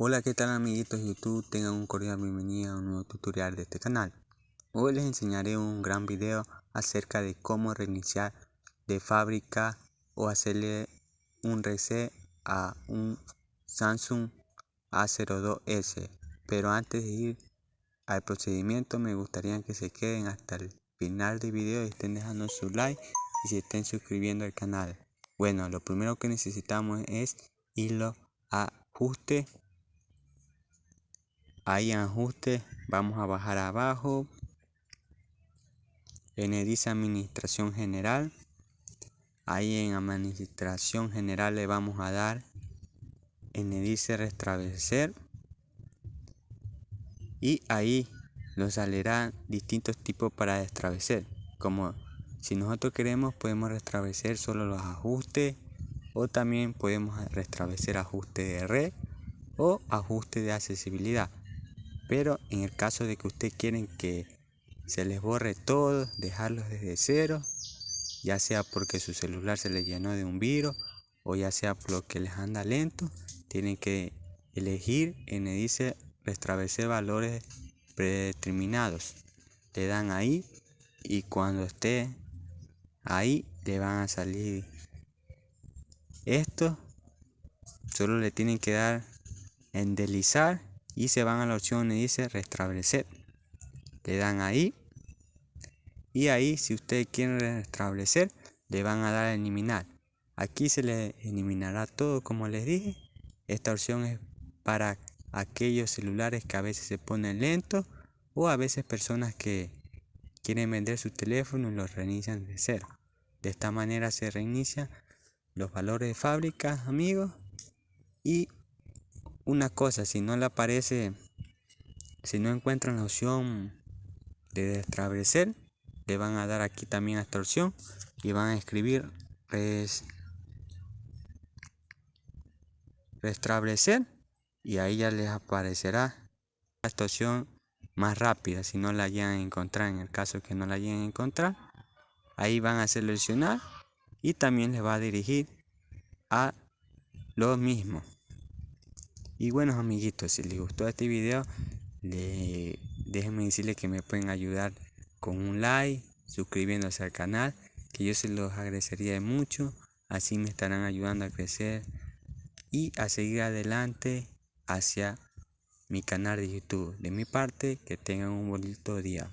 Hola, ¿qué tal amiguitos de YouTube? Tengan un cordial bienvenida a un nuevo tutorial de este canal. Hoy les enseñaré un gran video acerca de cómo reiniciar de fábrica o hacerle un reset a un Samsung A02S. Pero antes de ir al procedimiento me gustaría que se queden hasta el final del video y estén dejando su like y se estén suscribiendo al canal. Bueno, lo primero que necesitamos es irlo a ajuste. Ahí en ajuste vamos a bajar abajo en el dice administración general. Ahí en administración general le vamos a dar en el dice restablecer y ahí nos saldrán distintos tipos para restablecer, como si nosotros queremos podemos restablecer solo los ajustes, o también podemos restablecer ajuste de red o ajuste de accesibilidad. Pero en el caso de que ustedes quieren que se les borre todo, dejarlos desde cero, ya sea porque su celular se les llenó de un virus o ya sea por lo que les anda lento, tienen que elegir en el dice restablecer valores predeterminados. Le dan ahí y cuando esté ahí le van a salir esto. Solo le tienen que dar en deslizar y se van a la opción que dice restablecer. Le dan ahí y ahí si ustedes quieren restablecer le van a dar a eliminar. Aquí se le eliminará todo como les dije. Esta opción es para aquellos celulares que a veces se ponen lentos o a veces personas que quieren vender su teléfono y lo reinician de cero. De esta manera se reinician los valores de fábrica, amigos. Y una cosa, si no le aparece, si no encuentran la opción de restablecer, le van a dar aquí también a esta opción y van a escribir restablecer y ahí ya les aparecerá esta opción más rápida. Si no la llegan a encontrar, en el caso que no la lleguen a encontrar, ahí van a seleccionar y también les va a dirigir a lo mismo. Y bueno amiguitos, si les gustó este video, déjenme decirles que me pueden ayudar con un like, suscribiéndose al canal, que yo se los agradecería mucho. Así me estarán ayudando a crecer y a seguir adelante hacia mi canal de YouTube. De mi parte, que tengan un bonito día.